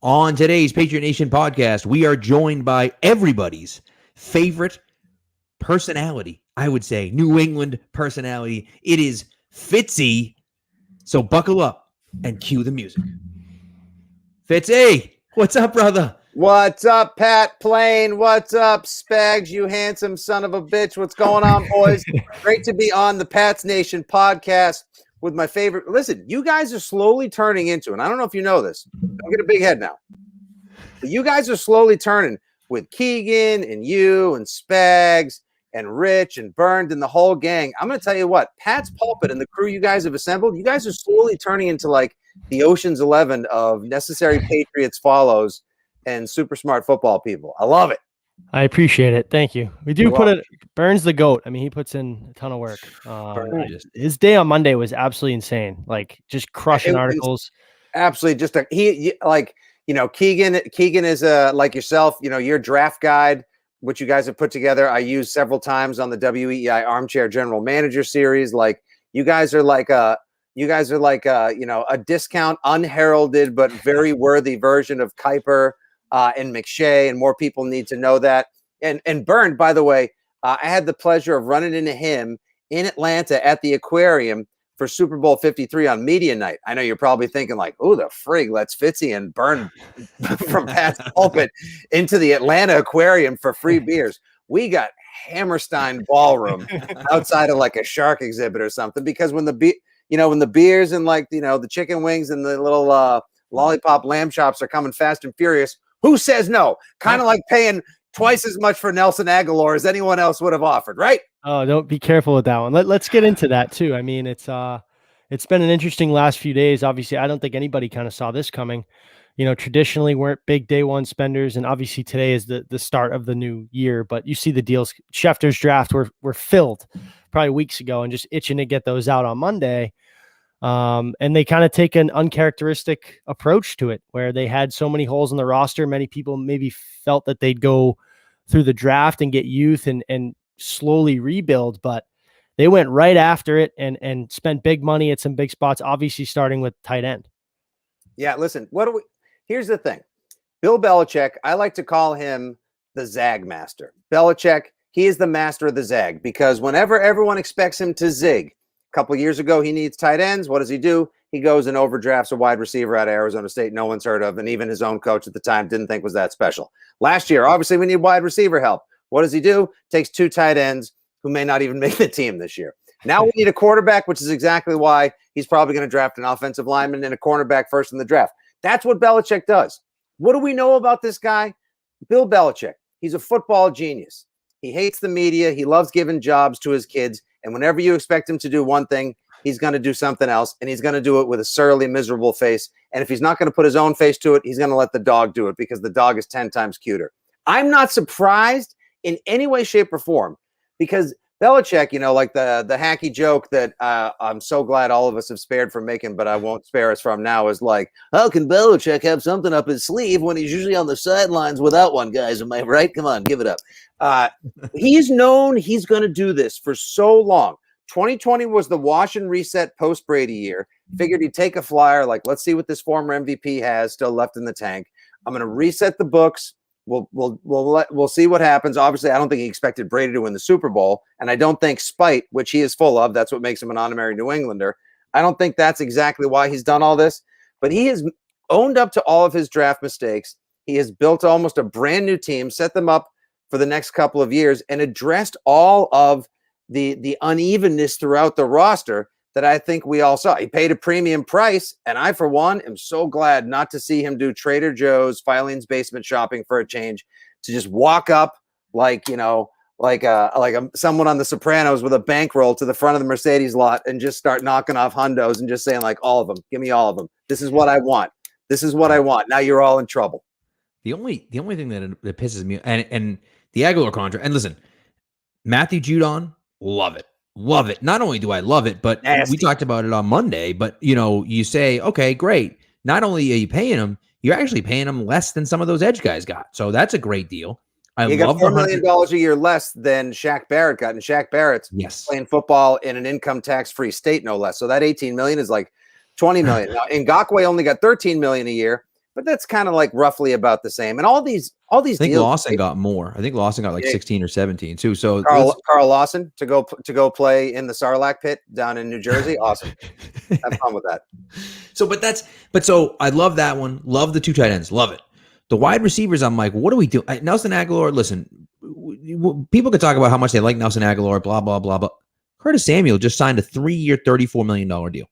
On today's Patriot Nation podcast, we are joined by everybody's favorite personality, I would say, New England personality. It is Fitzy. So buckle up and cue the music. Fitzy, what's up, brother? What's up, Pat Plain? What's up, Spags, you handsome son of a bitch? What's going on, boys? Great to be on the Pats Nation podcast with my favorite. Listen, you guys are slowly turning into, and I don't know if you know this, don't get a big head now, but you guys are slowly turning with Keegan and you and Spags and Rich and Burned and the whole gang. I'm going to tell you what, Pat's Pulpit and the crew you guys have assembled, you guys are slowly turning into like the Ocean's 11 of necessary Patriots follows and super smart football people. I love it. I appreciate it. Thank you. We do put it. Burns the GOAT. I mean, he puts in a ton of work. His day on Monday was absolutely insane. Like just crushing articles. Absolutely. Just Keegan is like yourself, your draft guide, which you guys have put together. I used several times on the WEEI Armchair General Manager series. Like you guys are like a discount, unheralded, but very worthy version of Kuiper and McShay, and more people need to know that. And Burned, by the way, I had the pleasure of running into him in Atlanta at the aquarium for Super Bowl 53 on media night. I know you're probably thinking like, oh, the frig, let's Fitzy and Burned from Pat's Pulpit into the Atlanta aquarium for free beers. We got Hammerstein Ballroom outside of like a shark exhibit or something, because when the beers and the chicken wings and the little lollipop lamb chops are coming fast and furious, who says no? Kind of like paying twice as much for Nelson Aguilar as anyone else would have offered, right? Oh, don't be careful with that one. Let's get into that too. I mean, it's been an interesting last few days. Obviously, I don't think anybody kind of saw this coming. Traditionally weren't big day one spenders, and obviously today is the start of the new year. But you see the deals. Schefter's draft were filled probably weeks ago and just itching to get those out on Monday. And they kind of take an uncharacteristic approach to it, where they had so many holes in the roster. Many people maybe felt that they'd go through the draft and get youth and slowly rebuild, but they went right after it and spent big money at some big spots, obviously starting with tight end. Yeah, listen, here's the thing. Bill Belichick, I like to call him the Zag master. Belichick, he is the master of the zag, because whenever everyone expects him to zig, a couple of years ago, he needs tight ends. What does he do? He goes and overdrafts a wide receiver out of Arizona State no one's heard of, and even his own coach at the time didn't think was that special. Last year, obviously, we need wide receiver help. What does he do? Takes two tight ends who may not even make the team this year. Now we need a quarterback, which is exactly why he's probably going to draft an offensive lineman and a cornerback first in the draft. That's what Belichick does. What do we know about this guy? Bill Belichick. He's a football genius. He hates the media. He loves giving jobs to his kids. And whenever you expect him to do one thing, he's going to do something else, and he's going to do it with a surly, miserable face. And if he's not going to put his own face to it, he's going to let the dog do it, because the dog is 10 times cuter. I'm not surprised in any way, shape, or form, because Belichick, like the hacky joke that I'm so glad all of us have spared from making, but I won't spare us from now, is like, how can Belichick have something up his sleeve when he's usually on the sidelines without one, guys? Am I right? Come on, give it up. He's known he's going to do this for so long. 2020 was the wash and reset post-Brady year. Figured he'd take a flyer, like, let's see what this former MVP has still left in the tank. I'm going to reset the books. We'll see what happens. Obviously, I don't think he expected Brady to win the Super Bowl, and I don't think spite, which he is full of, that's what makes him an honorary New Englander. I don't think that's exactly why he's done all this, but he has owned up to all of his draft mistakes. He has built almost a brand new team, set them up for the next couple of years, and addressed all of the unevenness throughout the roster that I think we all saw. He paid a premium price, and I, for one, am so glad not to see him do Trader Joe's, Filene's Basement shopping for a change, to just walk up like someone on The Sopranos with a bankroll to the front of the Mercedes lot and just start knocking off hundos and just saying, like, all of them, give me all of them. This is what I want. This is what I want. Now you're all in trouble. The only thing that pisses me, and the Aguilar contract, and listen, Matthew Judon, love it. Love it. Not only do I love it, but we talked about it on Monday, but you say, okay, great. Not only are you paying him, you're actually paying him less than some of those edge guys got. So that's a great deal. He got $4 million a year less than Shaq Barrett got, and Shaq Barrett's playing football in an income tax-free state, no less. So that $18 million is like $20 million. Now, Ngakoue only got $13 million a year, but that's kind of like roughly about the same. And all these I think deals, Lawson got more. I think Lawson got like 16 or 17 too. So Carl Lawson to go play in the Sarlacc pit down in New Jersey. Awesome. Have fun with that. So I love that one. Love the 2 tight ends. Love it. The wide receivers, I'm like, what do we do? Nelson Aguilar, listen, people could talk about how much they like Nelson Aguilar, blah, blah, blah, but Curtis Samuel just signed a 3-year, $34 million deal.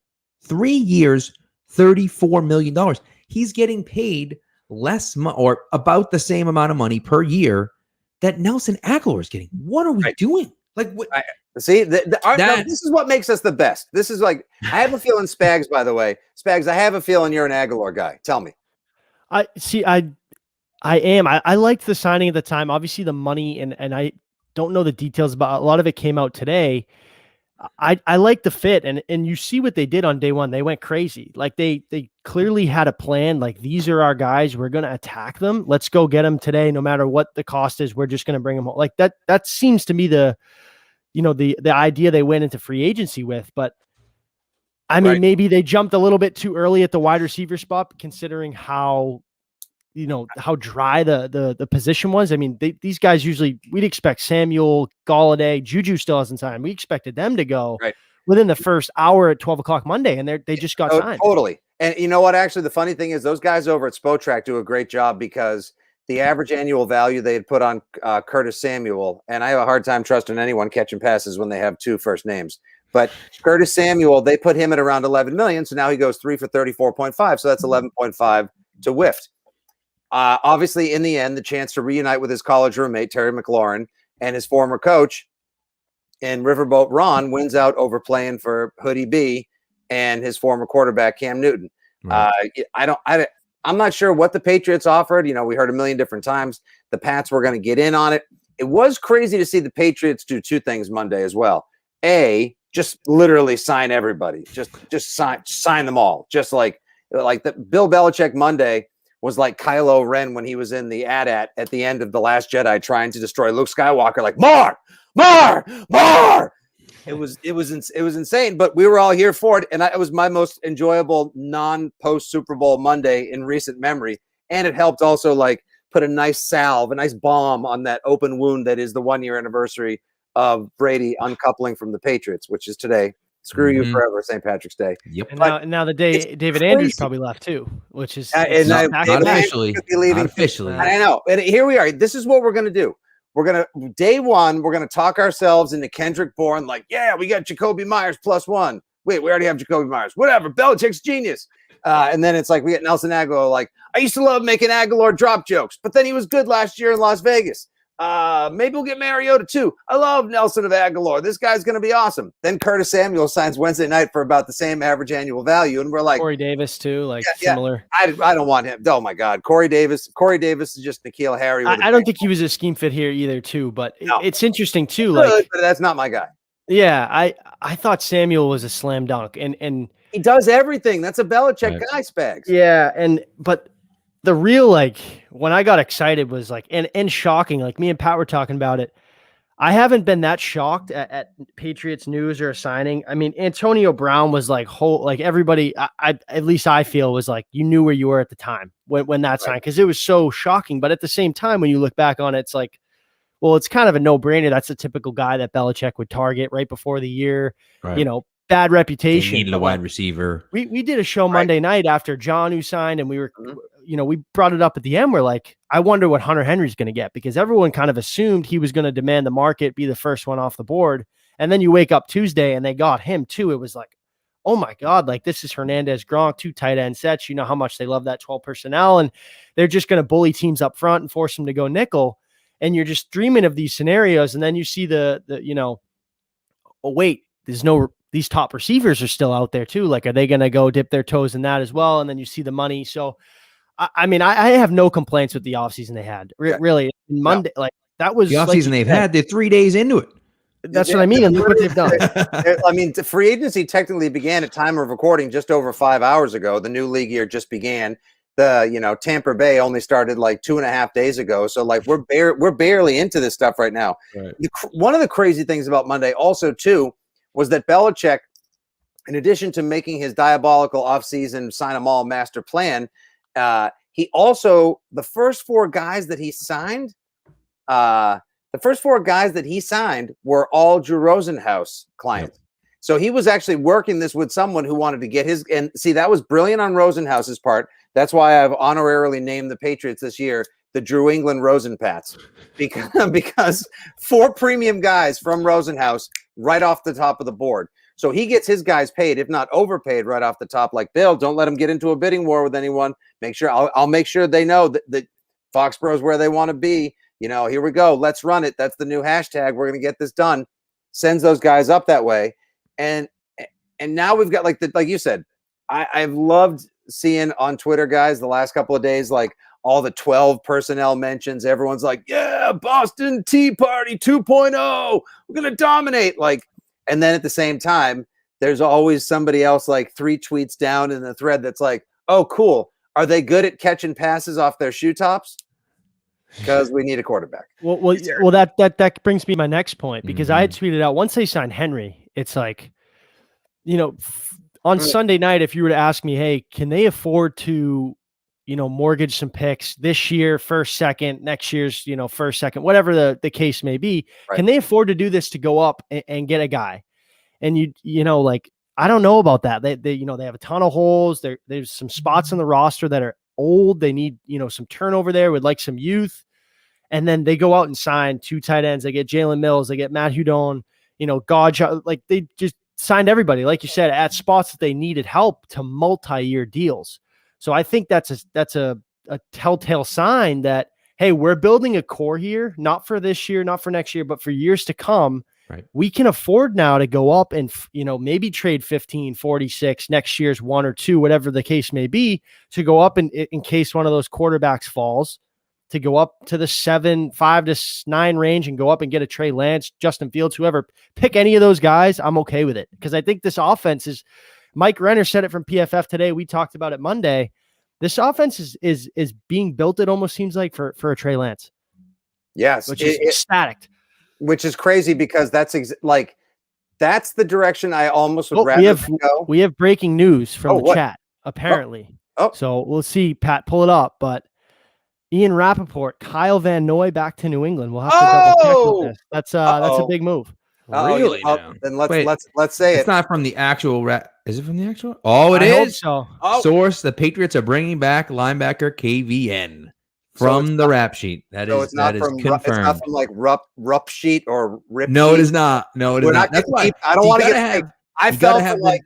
3 years, $34 million. He's getting paid less or about the same amount of money per year that Nelson Aguilar is getting. What are we doing? Like, what? See, this is what makes us the best. This is like, I have a feeling, Spags, by the way, Spags, I have a feeling you're an Aguilar guy. Tell me. I am. I liked the signing at the time. Obviously, the money, and I don't know the details about a lot of it came out today. I like the fit, and you see what they did on day one. They went crazy. Like they clearly had a plan. Like, these are our guys. We're going to attack them. Let's go get them today, no matter what the cost is. We're just going to bring them home. Like that seems to me the idea they went into free agency with. But I mean, maybe they jumped a little bit too early at the wide receiver spot, considering how dry the position was. I mean, these guys usually, we'd expect Samuel, Galladay, Juju still hasn't signed. We expected them to go within the first hour at 12 o'clock Monday, and they just got signed. Totally. And you know what? Actually, the funny thing is those guys over at Spotrac do a great job, because the average annual value they had put on Curtis Samuel, and I have a hard time trusting anyone catching passes when they have 2 first names. But Curtis Samuel, they put him at around 11 million. So now he goes 3 for 34.5. So that's 11.5 to Wift. Obviously, in the end, the chance to reunite with his college roommate, Terry McLaurin, and his former coach in Riverboat Ron wins out over playing for Hoodie B and his former quarterback, Cam Newton. Right. I'm not sure what the Patriots offered. We heard a million different times the Pats were going to get in on it. It was crazy to see the Patriots do 2 things Monday as well. Just literally sign everybody. Just sign them all. Just like the Bill Belichick Monday was like Kylo Ren when he was in the AT-AT at the end of The Last Jedi trying to destroy Luke Skywalker, like more. It was insane, but we were all here for it, and it was my most enjoyable non-post Super Bowl Monday in recent memory, and it helped also like put a nice salve, a nice balm on that open wound that is the 1-year anniversary of Brady uncoupling from the Patriots, which is today. Screw you forever, St. Patrick's Day. Yep. And now the day David Andrews probably left too, which is not officially. Not officially. I know. And here we are. This is what we're going to do. Day one, we're going to talk ourselves into Kendrick Bourne. Like, yeah, we got Jacoby Myers +1. Wait, we already have Jacoby Myers. Whatever. Belichick's genius. And then it's like we get Nelson Aguilar. Like, I used to love making Aguilar drop jokes, but then he was good last year in Las Vegas. Maybe we'll get Mariota too. I love Nelson of Aguilar. This guy's going to be awesome. Then Curtis Samuel signs Wednesday night for about the same average annual value. And we're like, Corey Davis too, like similar. I don't want him. Oh my God. Corey Davis is just N'Keal Harry. I don't think he was a scheme fit here either too, but it's interesting too. But that's not my guy. Yeah. I thought Samuel was a slam dunk and he does everything. That's a Belichick guy, Spags. Yeah. But the real, like, when I got excited was like, and shocking, like me and Pat were talking about it. I haven't been that shocked at Patriots news or a signing. I mean, Antonio Brown was like everybody, at least I feel was like, you knew where you were at the time when that signed, because it was so shocking. But at the same time, when you look back on it, it's like, well, it's kind of a no-brainer. That's a typical guy that Belichick would target right before the year, bad reputation. They needed a wide receiver. We did a show Monday night after John, who signed, and we were, we brought it up at the end. We're like, I wonder what Hunter Henry's going to get, because everyone kind of assumed he was going to demand the market, be the first one off the board. And then you wake up Tuesday and they got him too. It was like, oh my God, like this is Hernandez, Gronk, 2 tight end sets. You know how much they love that 12 personnel, and they're just going to bully teams up front and force them to go nickel. And you're just dreaming of these scenarios. And then you see oh wait, these top receivers are still out there too. Like, are they going to go dip their toes in that as well? And then you see the money. So, I mean, I have no complaints with the offseason they had. Really, Monday, like that was the offseason they've had. They're 3 days into it. That's what I mean. And look what they've done. I mean, the free agency technically began at time of recording just over 5 hours ago. The new league year just began. Tampa Bay only started like 2.5 days ago. So like we're barely into this stuff right now. Right. One of the crazy things about Monday also too was that Belichick, in addition to making his diabolical offseason sign them all master plan, he also, the first four guys that he signed were all Drew Rosenhaus clients. Yep. So he was actually working this with someone who wanted to get his, and see, that was brilliant on Rosenhaus's part. That's why I've honorarily named the Patriots this year the Drew England Rosenpats, because 4 premium guys from Rosenhaus right off the top of the board. So he gets his guys paid, if not overpaid, right off the top. Like, Bill, don't let him get into a bidding war with anyone. Make sure I'll make sure they know that Foxborough is where they want to be. You know, here we go. Let's run it. That's the new hashtag. We're going to get this done. Sends those guys up that way. And now we've got, like you said, I've loved seeing on Twitter, guys, the last couple of days, like all the 12 personnel mentions. Everyone's like, yeah, Boston Tea Party 2.0. We're going to dominate. Like, and then at the same time, there's always somebody else like 3 tweets down in the thread that's like, oh, cool. Are they good at catching passes off their shoe tops? Because we need a quarterback. Well, that brings me to my next point, because I had tweeted out, once they signed Henry, it's like, you know, on Sunday night, if you were to ask me, hey, can they afford to, you know, mortgage some picks this year, first, second, next year's, you know, first, second, whatever the case may be, right, can they afford to do this to go up and get a guy? And you know, like, I don't know about that. They you know, they have a ton of holes. There's some spots on the roster that are old. They need, you know, some turnover there, would like some youth. And then they go out and sign 2 tight ends. They get Jalen Mills. They get Matt Hudon, you know, Godja. Like, they just signed everybody, like you said, at spots that they needed help, to multi-year deals. So I think that's a telltale sign that, hey, we're building a core here, not for this year, not for next year, but for years to come. Right. We can afford now to go up and, you know, maybe trade 15, 46, next year's 1 or 2, whatever the case may be, to go up in case one of those quarterbacks falls, to go up to the 5 to 9 range and go up and get a Trey Lance, Justin Fields, whoever. Pick any of those guys, I'm okay with it, because I think this offense is, Mike Renner said it from PFF today. We talked about it Monday. This offense is being built, it almost seems like, for a Trey Lance. Yes. Which is static. Which is crazy, because that's that's the direction I almost would rather go. We have breaking news from the chat, apparently. So we'll see, Pat, pull it up. But Ian Rappaport, Kyle Van Noy back to New England. We'll have to double check with this. That's a big move. Really? Then let's say it's not from the actual Is it from the actual? Oh, it is. So. Source: the Patriots are bringing back linebacker KVN from the rap sheet. That is confirmed. It's not from like Rup sheet or Rip. No, sheet. It is not. No, it is not. That's why I don't want to get. I felt like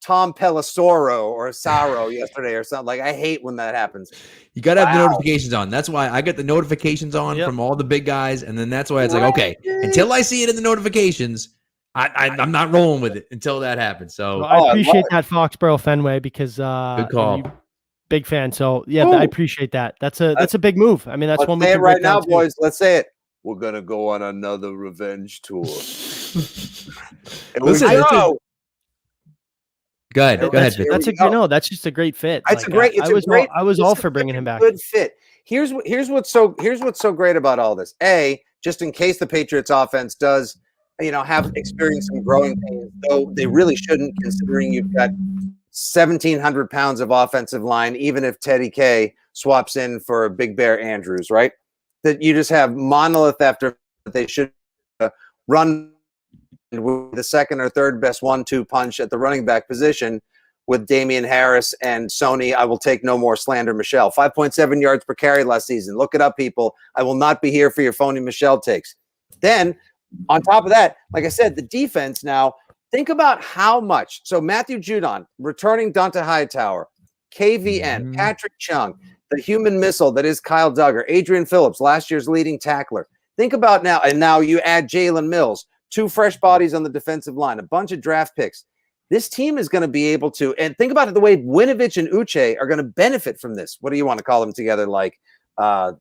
Tom Pelissero or Saro yesterday or something. Like, I hate when that happens. You got to have the notifications on. That's why I get the notifications on from all the big guys. And then that's why it's like, okay, until I see it in the notifications, I'm not rolling with it until that happens. So I appreciate that, Foxborough Fenway, because good call. Big fan. So yeah, I appreciate that. That's a big move. I mean, that's one we can right now, boys. Let's say it. We're gonna go on another revenge tour. Listen, Go ahead. That's just a great fit. It's I was all for bringing him back. Good fit. Here's what's so great about all this. Just in case the Patriots offense does, you know, have experienced some growing pains, though they really shouldn't, considering you've got 1,700 pounds of offensive line, even if Teddy K swaps in for Big Bear Andrews, right? That you just have monolith after they should run with the second or third best 1-2 punch at the running back position with Damian Harris and Sony. I will take no more slander, Michelle. 5.7 yards per carry last season. Look it up, people. I will not be here for your phony Michelle takes. Then, on top of that, like I said, the defense now, think about how much. So Matthew Judon, returning Dante Hightower, KVN, Patrick Chung, the human missile that is Kyle Duggar, Adrian Phillips, last year's leading tackler. Think about now, and now you add Jalen Mills, 2 fresh bodies on the defensive line, a bunch of draft picks. This team is going to be able to, and think about it, the way Winovich and Uche are going to benefit from this. What do you want to call them together? Like the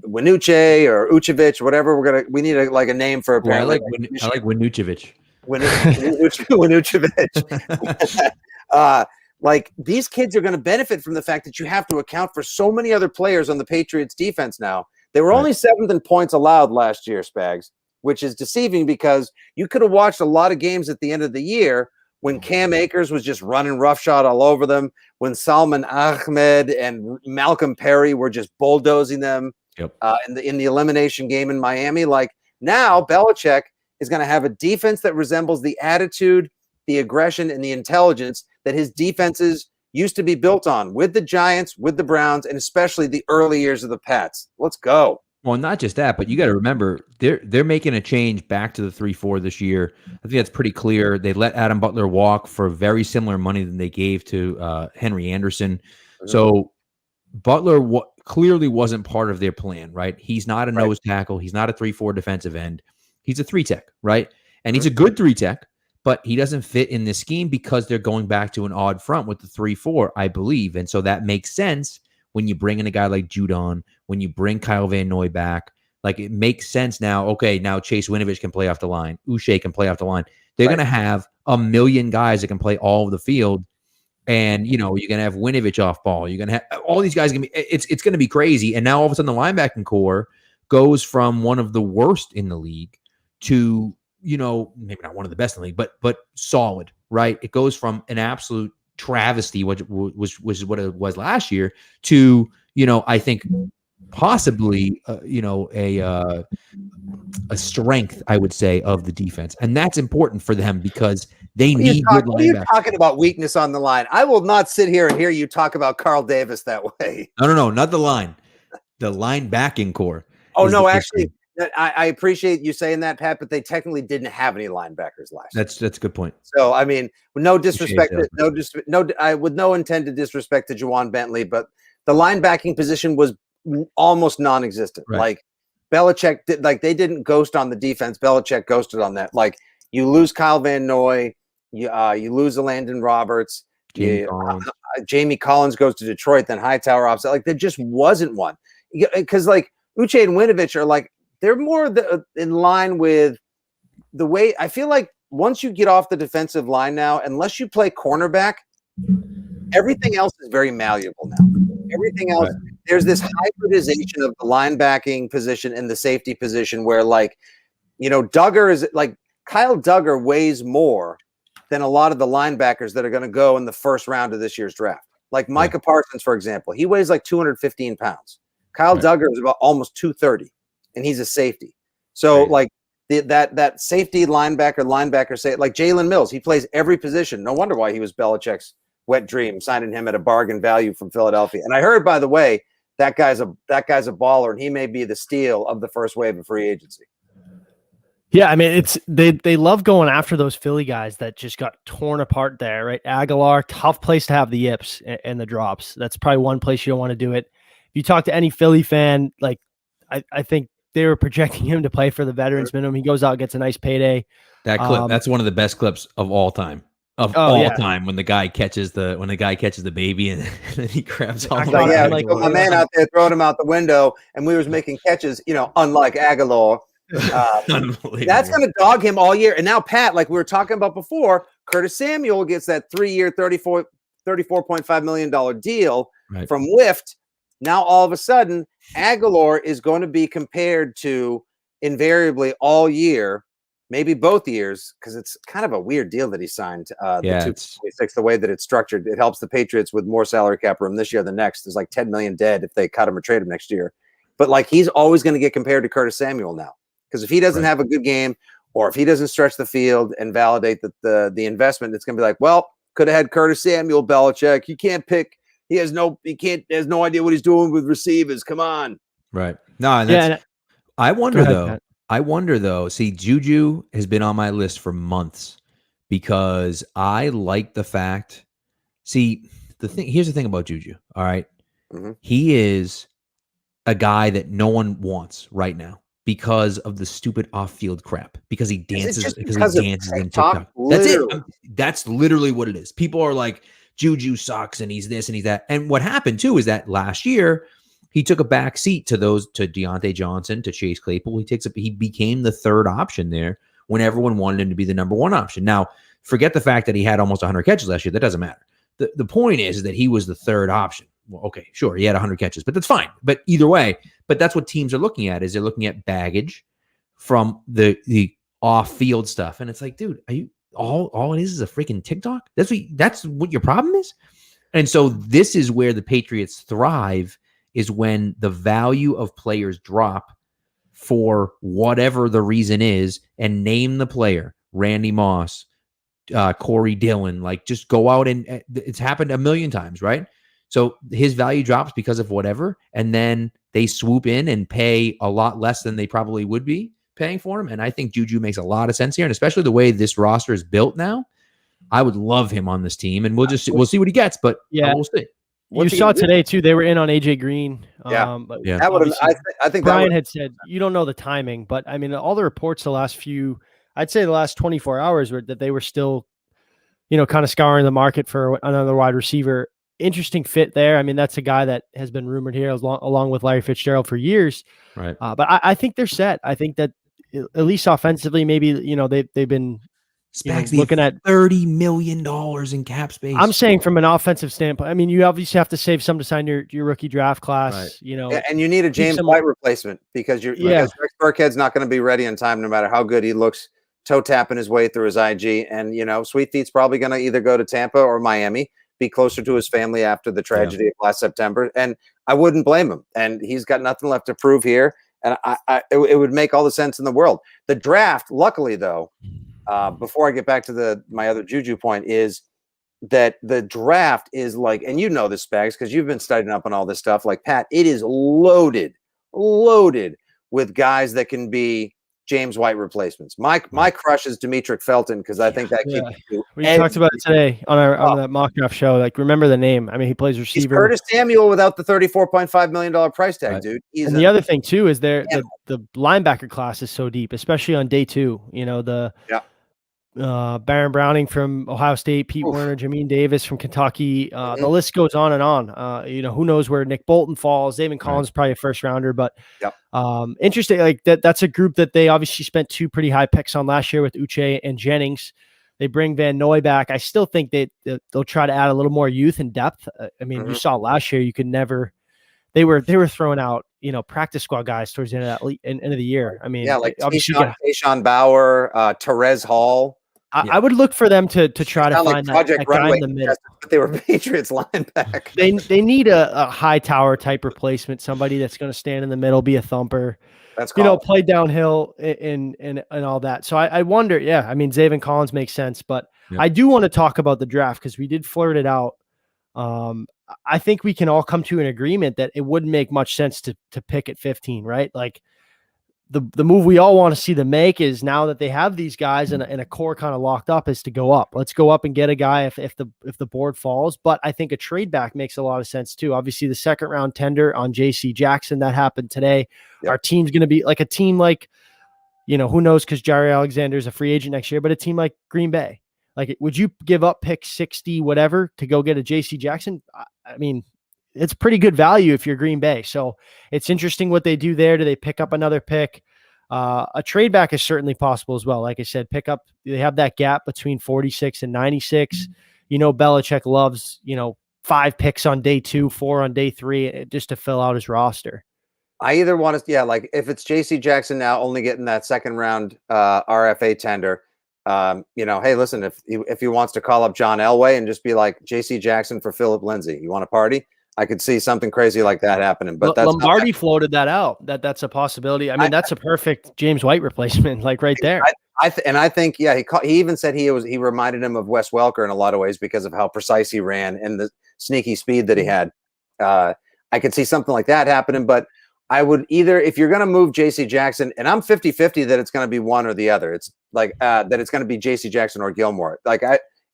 Winuche or Uchevich, whatever. We need a name for apparently. I like Winuchevich. Winuchevich. Like, these kids are going to benefit from the fact that you have to account for so many other players on the Patriots defense now. They were only 7th in points allowed last year, Spags, which is deceiving, because you could have watched a lot of games at the end of the year when Cam Akers was just running roughshod all over them, when Salman Ahmed and Malcolm Perry were just bulldozing them in the elimination game in Miami. Like now Belichick is going to have a defense that resembles the attitude, the aggression, and the intelligence that his defenses used to be built on with the Giants, with the Browns, and especially the early years of the Pats. Let's go. Well, not just that, but you got to remember they're making a change back to the 3-4 this year. I think that's pretty clear. They let Adam Butler walk for very similar money than they gave to Henry Anderson. Mm-hmm. So Butler clearly wasn't part of their plan, right? He's not a nose tackle. He's not a 3-4 defensive end. He's a 3-tech, right? And he's a good 3-tech, but he doesn't fit in this scheme because they're going back to an odd front with the 3-4, I believe. And so that makes sense when you bring in a guy like Judon, when you bring Kyle Van Noy back. Like, it makes sense now. Okay, now Chase Winovich can play off the line. Uche can play off the line. They're going to have a million guys that can play all of the field. And, you know, you're going to have Winovich off ball. You're going to have all these guys. It's going to be crazy. And now all of a sudden the linebacking core goes from one of the worst in the league to, you know, maybe not one of the best in the league, but solid, right? It goes from an absolute travesty, which is what it was last year, to, you know, I think possibly, you know, a strength, I would say, of the defense. And that's important for them because they need good linebackers. What are you talking about weakness on the line? I will not sit here and hear you talk about Carl Davis that way. No, not the line. The linebacking core. Oh, no, actually, I appreciate you saying that, Pat, but they technically didn't have any linebackers last year. That's a good point. So, I mean, with no disrespect, with no intent to disrespect to Juwan Bentley, but the linebacking position was almost non-existent. Right. Like, Belichick did, like, they didn't ghost on the defense. Belichick ghosted on that. Like, you lose Kyle Van Noy, you lose Landon Roberts, Jamie Collins goes to Detroit, then Hightower offset. Like, there just wasn't one. Because, like, Uche and Winovich are like, they're more in line with the way I feel like once you get off the defensive line now, unless you play cornerback, everything else is very malleable now. Everything else, there's this hybridization of the linebacking position and the safety position where, like, you know, Duggar is like Kyle Duggar weighs more than a lot of the linebackers that are going to go in the first round of this year's draft. Like Micah Parsons, for example, he weighs like 215 pounds. Kyle Duggar is about almost 230. And he's a safety. So like that safety linebacker say like Jalen Mills, he plays every position. No wonder why he was Belichick's wet dream, signing him at a bargain value from Philadelphia. And I heard, by the way, that guy's a baller, and he may be the steal of the first wave of free agency. Yeah, I mean, it's they love going after those Philly guys that just got torn apart there, right? Aguilar, tough place to have the yips and the drops. That's probably one place you don't want to do it. If you talk to any Philly fan, like I think they were projecting him to play for the veterans minimum. He goes out, gets a nice payday. That clip, that's one of the best clips of all time. Time, when the guy catches the baby and then he grabs all my man out there throwing him out the window, and we was making catches, you know, unlike Aguilar. That's going to dog him all year. And now, Pat, like we were talking about before, Curtis Samuel gets that 3-year, $34.5 million deal from Lyft. Now, all of a sudden, Aguilar is going to be compared to invariably all year, maybe both years, because it's kind of a weird deal that he signed. The 226, the way that it's structured, it helps the Patriots with more salary cap room this year than next. There's like $10 million dead if they cut him or trade him next year. But like he's always going to get compared to Curtis Samuel now, because if he doesn't have a good game, or if he doesn't stretch the field and validate that the investment, it's going to be like, well, could have had Curtis Samuel, Belichick. You can't pick. He has no idea what he's doing with receivers. Come on. Right. No, I wonder though, see, Juju has been on my list for months because I like the fact, here's the thing about Juju. All right. Mm-hmm. He is a guy that no one wants right now because of the stupid off-field crap, because he dances in TikTok. That's it. That's literally what it is. People are like, Juju sucks and he's this and he's that. And what happened too is that last year he took a back seat to Deontay Johnson, to Chase Claypool. He became the third option there when everyone wanted him to be the number one option. Now, forget the fact that he had almost 100 catches last year. That doesn't matter. The point is that he was the third option. Well, okay, sure, he had 100 catches, but that's fine. But either way, that's what teams are looking at, is they're looking at baggage from the off-field stuff. And it's like, dude, all it is a freaking TikTok. That's what your problem is. And so this is where the Patriots thrive, is when the value of players drop for whatever the reason is, and name the player, Randy Moss, Corey Dillon, like just go out and it's happened a million times, right? So his value drops because of whatever, and then they swoop in and pay a lot less than they probably would be paying for him. And I think Juju makes a lot of sense here, and especially the way this roster is built now, I would love him on this team, and we'll see what he gets, but yeah, we'll see. You saw today too. They were in on AJ Green. Yeah, yeah. That would. I think Brian had said you don't know the timing, but I mean, all the reports the last 24 hours were that they were still, kind of scouring the market for another wide receiver. Interesting fit there. I mean, that's a guy that has been rumored here along with Larry Fitzgerald for years. Right. But I think they're set. I think that at least offensively, maybe they've been looking at $30 million in cap space. I'm saying from an offensive standpoint. I mean, you obviously have to save some to sign your rookie draft class. Right. And you need a James White replacement because because Rex Burkhead's not going to be ready in time, no matter how good he looks, toe tapping his way through his IG. And Sweet Feet's probably going to either go to Tampa or Miami, be closer to his family after the tragedy of last September. And I wouldn't blame him. And he's got nothing left to prove here. And it would make all the sense in the world. The draft, luckily though, before I get back to my other Juju point, is that the draft is like, and this, Spags, because you've been studying up on all this stuff. Like Pat, it is loaded with guys that can be James White replacements. My crush is Demetric Felton, because I think that kid. We talked about it today on that mock draft show. Like, remember the name? I mean, he plays receiver. He's Curtis Samuel without the $34.5 million price tag, dude. And the other thing too is the linebacker class is so deep, especially on day two. Baron Browning from Ohio State, Pete Werner, Jamin Davis from Kentucky. The list goes on and on. Who knows where Nick Bolton falls. David Collins is probably a first rounder, but interesting. Like that's a group that they obviously spent 2 pretty high picks on last year with Uche and Jennings. They bring Van Noy back. I still think they'll try to add a little more youth and depth. I mean, you saw last year, you could never. They were throwing out, practice squad guys towards the end of the year. I mean, like Tayshaun Bauer, Terez Hall. I would look for them to try to find that guy in the middle. But they were Patriots linebacker. They need a high tower type replacement, somebody that's going to stand in the middle, be a thumper. That's play downhill and all that. So I wonder. Yeah, I mean, Zaven Collins makes sense, but I do want to talk about the draft because we did flirt it out. I think we can all come to an agreement that it wouldn't make much sense to pick at 15, right? Like the move we all want to see them make is, now that they have these guys and a core kind of locked up, is to go up. Let's go up and get a guy if the board falls. But I think a trade back makes a lot of sense too. Obviously, the second round tender on JC Jackson that happened today. Yep. Our team's going to be like a team like, who knows, because Jaire Alexander is a free agent next year, but a team like Green Bay. Like, would you give up pick 60, whatever, to go get a JC Jackson? I mean, it's pretty good value if you're Green Bay. So it's interesting what they do there. Do they pick up another pick? A trade back is certainly possible as well. Like I said, they have that gap between 46 and 96. Belichick loves, 5 picks on day 2, 4 on day 3, just to fill out his roster. I either want to, like if it's JC Jackson now only getting that second round RFA tender, hey, listen, if he wants to call up John Elway and just be like, JC Jackson for Philip Lindsay, you want to party? I could see something crazy like that happening, but that's Lombardi floated that out. That's a possibility. I mean, that's a perfect James White replacement, like right there. I think, he even said he reminded him of Wes Welker in a lot of ways because of how precise he ran and the sneaky speed that he had. I could see something like that happening, but I would either, if you're going to move JC Jackson, and I'm 50-50 that it's going to be one or the other. It's like that it's going to be JC Jackson or Gilmore. Like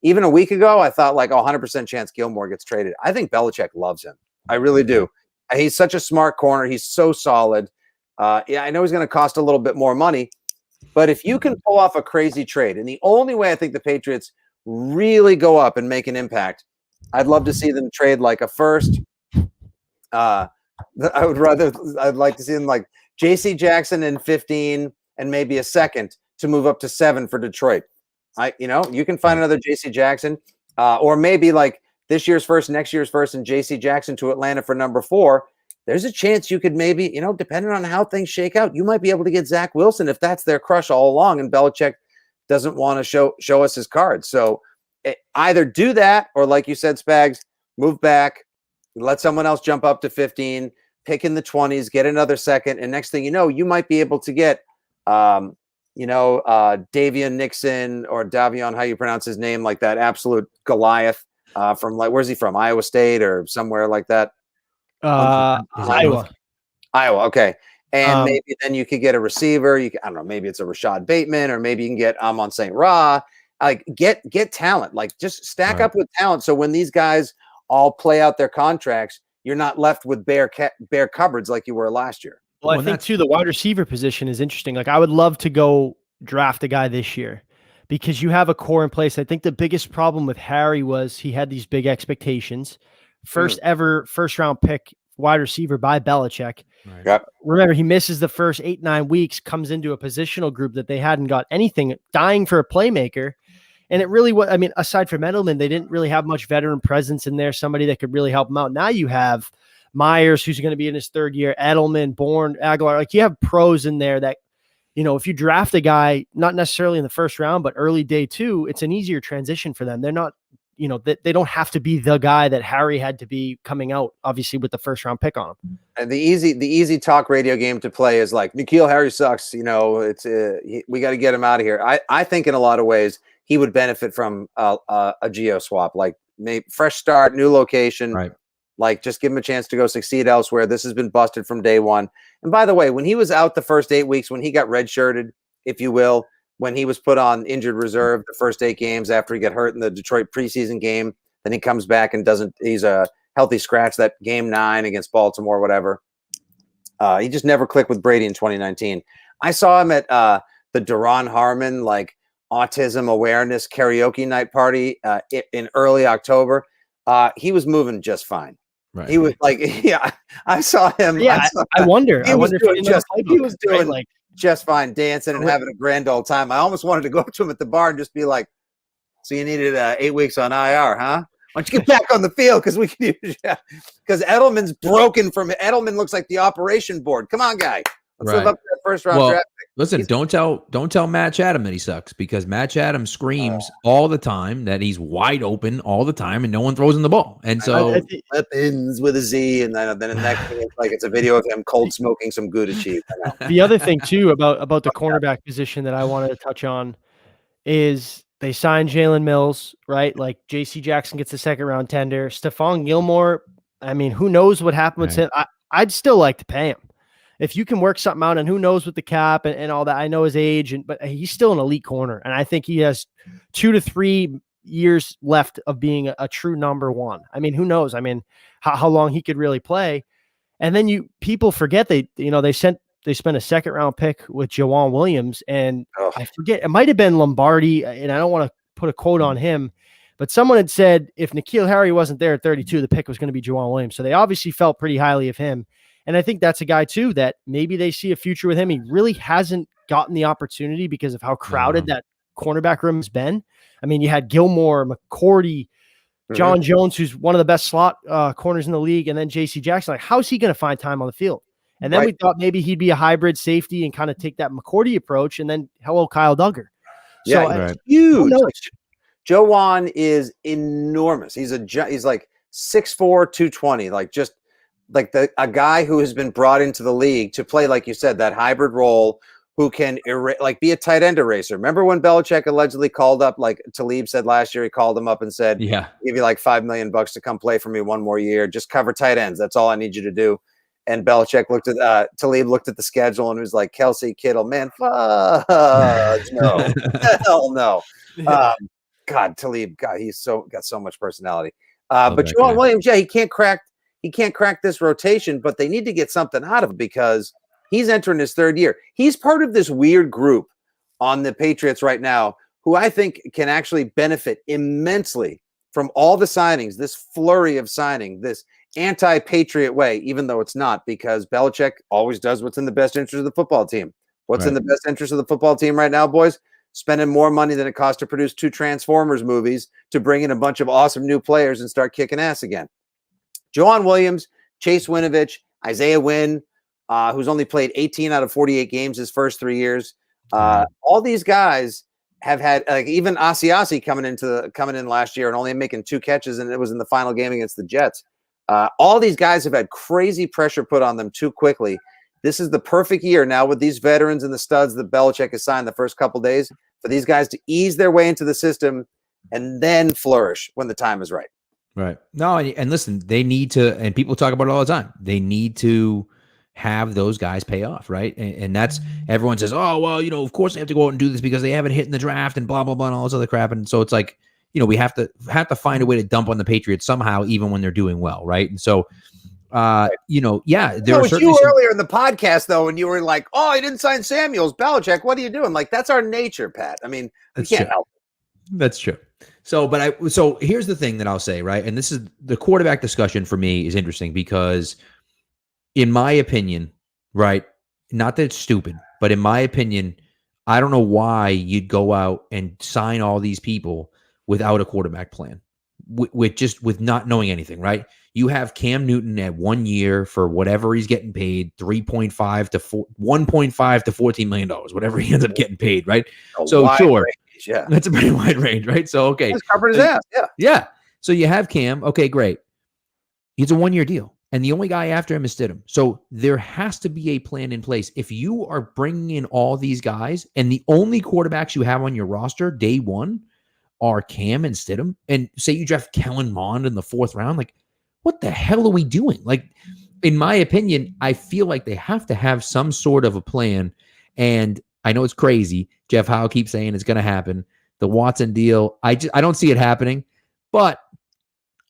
even a week ago, I thought 100% chance Gilmore gets traded. I think Belichick loves him. I really do. He's such a smart corner. He's so solid. I know he's going to cost a little bit more money, but if you can pull off a crazy trade, and the only way I think the Patriots really go up and make an impact, I'd love to see them trade like a first. I'd like to see them like JC Jackson in 15 and maybe a second to move up to 7 for Detroit. You can find another JC Jackson, or maybe like this year's first, next year's first, and JC Jackson to Atlanta for number 4. There's a chance you could maybe, depending on how things shake out, you might be able to get Zach Wilson if that's their crush all along, and Belichick doesn't want to show us his cards. So either do that, or like you said, Spags, move back, let someone else jump up to 15, pick in the 20s, get another second, and next thing you know, you might be able to get Davion Nixon, or Davion, how you pronounce his name, like that absolute Goliath from, like, where's he from? Iowa State or somewhere like that? Iowa. Okay. And maybe then you could get a receiver. I don't know, maybe it's a Rashad Bateman, or maybe you can get Amon St. Ra. Like, get talent, like just stack up with talent. So when these guys all play out their contracts, you're not left with bare cupboards like you were last year. Well, I think too, the wide receiver position is interesting. Like, I would love to go draft a guy this year because you have a core in place. I think the biggest problem with Harry was he had these big expectations. First ever first-round pick wide receiver by Belichick. Right. Yep. Remember, he misses the first 8-9 weeks, comes into a positional group that they hadn't got anything, dying for a playmaker. And it really was, I mean, aside from Edelman, they didn't really have much veteran presence in there, somebody that could really help them out. Now you have Myers, who's going to be in his third year, Edelman, Bourne, Aguilar. Like, you have pros in there that, if you draft a guy, not necessarily in the first round, but early day 2, it's an easier transition for them. They're not, they don't have to be the guy that Harry had to be coming out, obviously, with the first round pick on him. And the easy talk radio game to play is like, N'Keal Harry sucks. It's we got to get him out of here. I think in a lot of ways he would benefit from a geo swap, like maybe fresh start, new location, right? Like, just give him a chance to go succeed elsewhere. This has been busted from day one. And by the way, when he was out the first 8 weeks, when he got redshirted, if you will, when he was put on injured reserve the first 8 games after he got hurt in the Detroit preseason game, then he comes back and he's a healthy scratch that game 9 against Baltimore, whatever. He just never clicked with Brady in 2019. I saw him at the Duron Harmon, like, autism awareness karaoke night party in early October. He was moving just fine. Right. He was like, yeah, I saw him. Yeah, I wonder. He was doing like just fine, dancing and having a grand old time. I almost wanted to go up to him at the bar and just be like, "So you needed 8 weeks on IR, huh? Why don't you get back on the field? Because we can use you." Because Edelman's broken from it. Edelman looks like the operation board. Come on, guy. Let's live up to that first round draft pick. Listen, don't tell Matt Chatham that he sucks, because Matt Chatham screams all the time that he's wide open all the time and no one throws him the ball. And so weapons with a Z, and then the next thing it's like it's a video of him cold smoking some Gouda cheese. The other thing too about the cornerback position that I wanted to touch on is they signed Jalen Mills, right? Like, J.C. Jackson gets a second round tender. Stephon Gilmore, I mean, who knows what happened with him? I'd still like to pay him. If you can work something out, and who knows with the cap and all that. I know his age, but he's still an elite corner. And I think he has 2 to 3 years left of being a true number one. I mean, who knows? I mean, how long he could really play. And then people forget they spent a second round pick with Jawan Williams. And I forget, it might've been Lombardi, and I don't want to put a quote on him, but someone had said if N'Keal Harry wasn't there at 32, the pick was going to be Jawan Williams. So they obviously felt pretty highly of him. And I think that's a guy too that maybe they see a future with him. He really hasn't gotten the opportunity because of how crowded that cornerback room has been. I mean, you had Gilmore, McCourty, John Jones, who's one of the best slot corners in the league, and then J.C. Jackson. Like, how's he going to find time on the field? And then we thought maybe he'd be a hybrid safety and kind of take that McCourty approach. And then hello, Kyle Duggar. So huge. Jawan is enormous. He's like 6'4", 220, like just like a guy who has been brought into the league to play, like you said, that hybrid role, who can be a tight end eraser. Remember when Belichick allegedly called up, like Talib said last year, he called him up and said, "Yeah, give you like $5 million to come play for me one more year. Just cover tight ends. That's all I need you to do." And Belichick Talib looked at the schedule and was like, "Kelsey, Kittle, man, fudge, no, hell no." God, Talib, God, he's got so much personality. But Jawan Williams, he can't crack this rotation, but they need to get something out of it because he's entering his third year. He's part of this weird group on the Patriots right now who I think can actually benefit immensely from all the signings, this flurry of signing, this anti-Patriot way, even though it's not, because Belichick always does what's in the best interest of the football team. What's in the best interest of the football team right now, boys? Spending more money than it costs to produce 2 Transformers movies to bring in a bunch of awesome new players and start kicking ass again. Jawan Williams, Chase Winovich, Isaiah Wynn, who's only played 18 out of 48 games his first 3 years. All these guys, have had, like, even Asiasi coming in last year and only making 2 catches, and it was in the final game against the Jets. All these guys have had crazy pressure put on them too quickly. This is the perfect year now with these veterans and the studs that Belichick has signed the first couple days for these guys to ease their way into the system and then flourish when the time is right. Right. No, and listen, they need to, and people talk about it all the time. They need to have those guys pay off, right? And that's, everyone says, oh, well, of course they have to go out and do this because they haven't hit in the draft and blah, blah, blah, and all this other crap. And so it's like, we have to find a way to dump on the Patriots somehow, even when they're doing well, right? And so, yeah, there was you earlier in the podcast though, when you were like, "Oh, he didn't sign Samuels, Belichick. What are you doing?" Like, that's our nature, Pat. I mean, we can't help it. That's true. So here's the thing that I'll say, right? And this is the quarterback discussion for me is interesting because, in my opinion, right? Not that it's stupid, but in my opinion, I don't know why you'd go out and sign all these people without a quarterback plan, with not knowing anything, right? You have Cam Newton at 1 year for whatever he's getting paid, 1.5 to $14 million, whatever he ends up getting paid, right? So sure, range, yeah, that's a pretty wide range, right? So okay, he's covered his ass, yeah. So you have Cam, okay, great. It's a 1 year deal, and the only guy after him is Stidham. So there has to be a plan in place. If you are bringing in all these guys, and the only quarterbacks you have on your roster day one are Cam and Stidham, and say you draft Kellen Mond in the 4th round, like, what the hell are we doing? Like, in my opinion, I feel like they have to have some sort of a plan. And I know it's crazy. Jeff Howe keeps saying it's going to happen. The Watson deal, I don't see it happening, but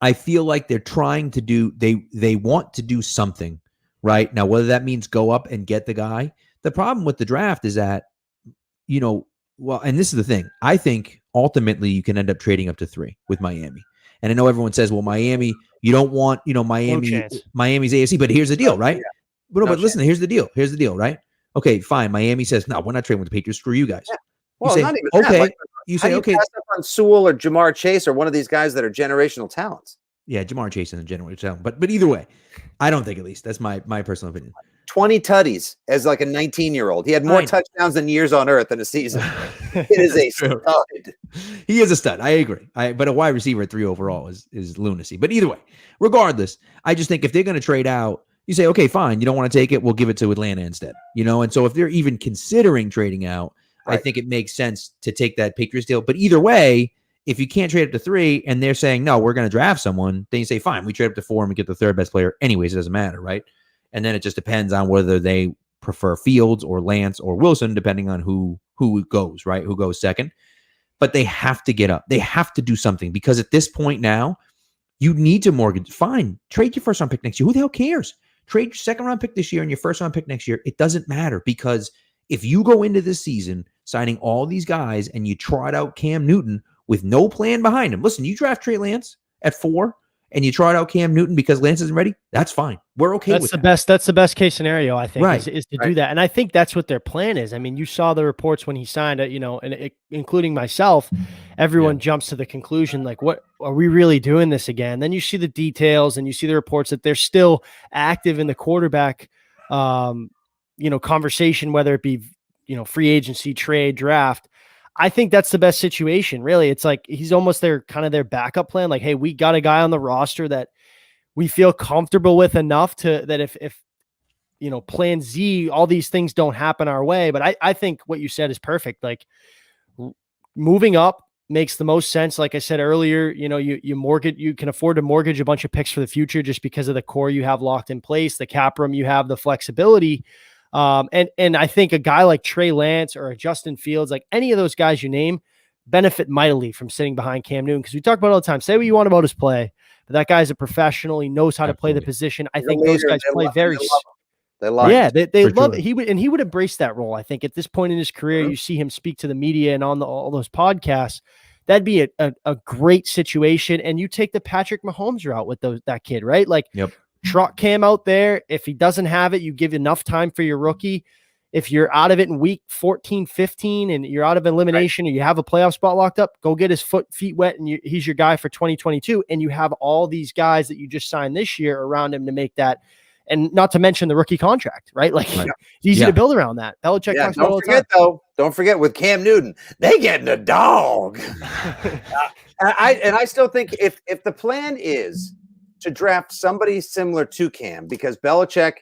I feel like they're trying to do, they want to do something right now, whether that means go up and get the guy. The problem with the draft is that, well, and this is the thing, I think ultimately you can end up trading up to 3 with Miami. And I know everyone says, well, Miami, you don't want, Miami's AFC, but here's the deal, right? Yeah. But listen, here's the deal, right? Okay, fine. Miami says, no, we're not trading with the Patriots. Screw you guys. Yeah. Well, you say, not even okay. That. Like, you say, okay. Pass up on Sewell or Jamar Chase or one of these guys that are generational talents. Yeah, Jamar Chase is a generational talent. But either way, I don't think, at least. That's my personal opinion. 20 tutties as like a 19-year-old. He had more touchdowns than years on earth in a season. It is a stud. He is a stud. I agree. But a wide receiver at 3 overall is lunacy. But either way, regardless, I just think if they're going to trade out, you say, okay, fine. You don't want to take it. We'll give it to Atlanta instead. And so if they're even considering trading out, right, I think it makes sense to take that Patriots deal. But either way, if you can't trade up to 3 and they're saying, no, we're going to draft someone, then you say, fine, we trade up to 4 and we get the 3rd best player. Anyways, it doesn't matter, right? And then it just depends on whether they prefer Fields or Lance or Wilson, depending on who goes, right? Who goes second. But they have to get up. They have to do something, because at this point now, you need to mortgage. Fine, trade your 1st round pick next year. Who the hell cares? Trade your 2nd round pick this year and your 1st round pick next year. It doesn't matter, because if you go into this season signing all these guys and you trot out Cam Newton with no plan behind him. Listen, you draft Trey Lance at 4 and you trot out Cam Newton because Lance isn't ready. That's fine. We're okay with that. That's the best case scenario, I think, right, is to do that. And I think that's what their plan is. I mean, you saw the reports when he signed it, and including myself, everyone jumps to the conclusion, like, what are we really doing this again? Then you see the details and you see the reports that they're still active in the quarterback, conversation, whether it be, free agency, trade, draft. I think that's the best situation, really. It's like he's almost their backup plan. Like, hey, we got a guy on the roster that we feel comfortable with enough that if plan Z, all these things don't happen our way. But I think what you said is perfect. Like, moving up makes the most sense. Like I said earlier, you can afford to mortgage a bunch of picks for the future just because of the core you have locked in place, the cap room you have, the flexibility. And I think a guy like Trey Lance or a Justin Fields, like any of those guys you name, benefit mightily from sitting behind Cam Newton. Because we talk about it all the time. Say what you want about his play, but that guy's a professional. He knows how to play the position. I think those guys play very. They love they love it. He would embrace that role. I think at this point in his career, you see him speak to the media and on all those podcasts. That'd be a great situation. And you take the Patrick Mahomes route with that kid, right? Like, yep. Trot Cam out there. If he doesn't have it, you give enough time for your rookie. If you're out of it in week 14, 15, and you're out of elimination, or you have a playoff spot locked up, go get his feet wet, and he's your guy for 2022. And you have all these guys that you just signed this year around him to make that and not to mention the rookie contract, right? Like Right. it's easy Yeah. to build around that. Belichick talks about it all the time. Don't forget with Cam Newton, they getting a dog. I still think if the plan is to draft somebody similar to Cam, because Belichick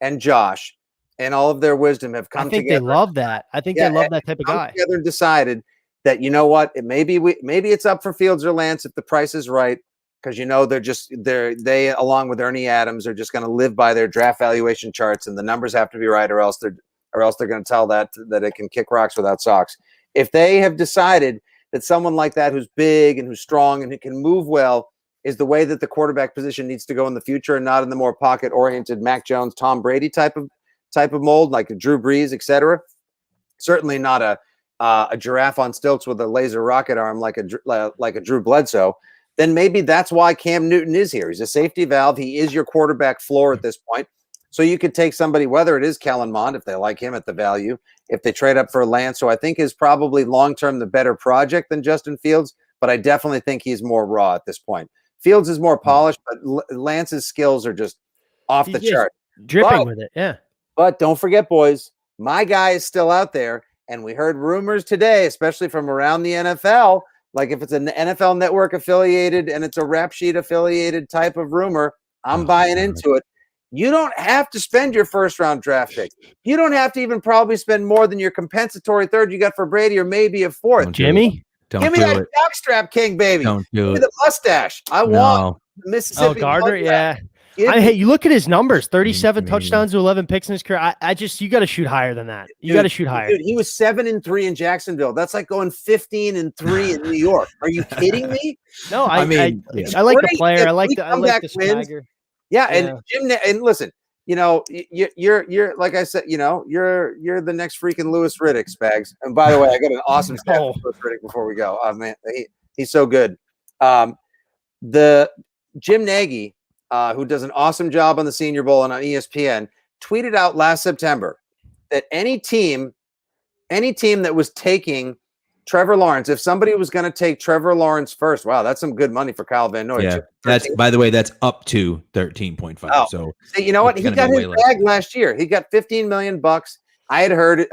and Josh and all of their wisdom have come I think together. they love that. I think they love that type of guy. Together and decided that, you know what, maybe it's up for Fields or Lance if the price is right, because they along with Ernie Adams are just going to live by their draft valuation charts, and the numbers have to be right, or else they're going to tell that it can kick rocks without socks. If they have decided that someone like that who's big and who's strong and who can move well is the way that the quarterback position needs to go in the future, and not in the more pocket-oriented Mac Jones, Tom Brady type of mold, like a Drew Brees, etc. Certainly not a giraffe on stilts with a laser rocket arm like a Drew Bledsoe. Then maybe that's why Cam Newton is here. He's a safety valve. He is your quarterback floor at this point. So you could take somebody, whether it is Kellen Mond, if they like him at the value, if they trade up for Lance, who I think is probably long-term the better project than Justin Fields, but I definitely think he's more raw at this point. Fields is more polished, but Lance's skills are just off the chart. Dripping with it, yeah. But don't forget, boys, my guy is still out there, and we heard rumors today, especially from around the NFL, like if it's an NFL Network affiliated and it's a rap sheet affiliated type of rumor, I'm buying into it. You don't have to spend your first-round draft pick. You don't have to even probably spend more than your compensatory third you got for Brady, or maybe a fourth. Jimmy? Don't Give me that jockstrap king, baby. Don't do Give me it. the mustache. I want the Mississippi. Oh, Gardner, yeah. Hey, you look at his numbers: 37 touchdowns to 11 picks in his career. You got to shoot higher than that. You got to shoot higher. Dude, he was 7-3 in Jacksonville. That's like going 15-3 in New York. Are you kidding me? No, I like the player. I like the swagger. Yeah, and Jim, and listen, you know, you're like I said, you know, you're the next freaking Louis Riddick, Spags. And by the way, I got an awesome stat for Louis Riddick before we go. Oh man, he's so good. The Jim Nagy, who does an awesome job on the Senior Bowl and on ESPN, tweeted out last September that any team that was taking Trevor Lawrence, if somebody was going to take Trevor Lawrence first, wow, that's some good money for Kyle Van Noy. Yeah, that's, by the way, that's up to 13.5. Oh, so you know what? He got his bag last year. He got $15 million. I had heard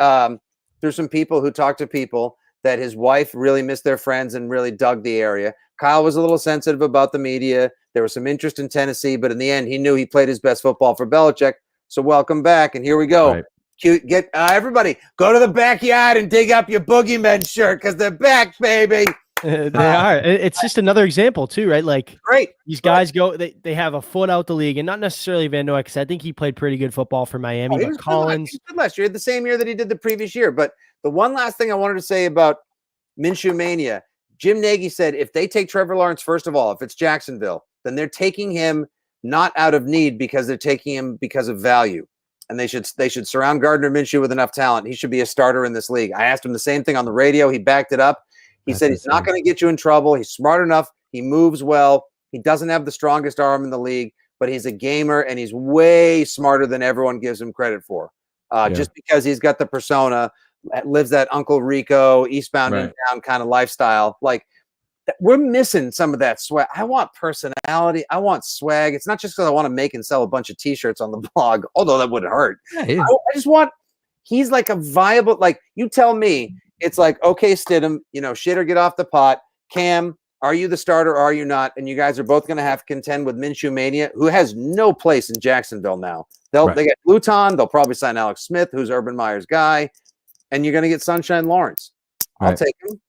through some people who talked to people that his wife really missed their friends and really dug the area. Kyle was a little sensitive about the media. There was some interest in Tennessee, but in the end, he knew he played his best football for Belichick. So welcome back, and here we go. Right. Get everybody go to the backyard and dig up your boogeyman shirt because they're back, baby. They are. It's just another example too, right? Like great. These guys go. They have a foot out the league, and not necessarily Van Noy, because I think he played pretty good football for Miami. But Collins, he did last year, the same year that he did the previous year. But the one last thing I wanted to say about Minshew Mania, Jim Nagy said if they take Trevor Lawrence, first of all, if it's Jacksonville, then they're taking him not out of need, because they're taking him because of value. And they should surround Gardner Minshew with enough talent. He should be a starter in this league. I asked him the same thing on the radio. He backed it up. He said he's not going to get you in trouble. He's smart enough. He moves well. He doesn't have the strongest arm in the league, but he's a gamer, and he's way smarter than everyone gives him credit for. Just because he's got the persona, lives that Uncle Rico, eastbound and down kind of lifestyle. Like, we're missing some of that swag. I want personality. I want swag. It's not just because I want to make and sell a bunch of T-shirts on the blog, although that wouldn't hurt. I just want, he's like a viable, like, you tell me, it's like, okay, Stidham, you know, shit or get off the pot. Cam, are you the starter or are you not? And you guys are both going to have to contend with Minshew Mania, who has no place in Jacksonville now. They get Luton. They'll probably sign Alex Smith, who's Urban Meyer's guy. And you're going to get Sunshine Lawrence. I'll take him.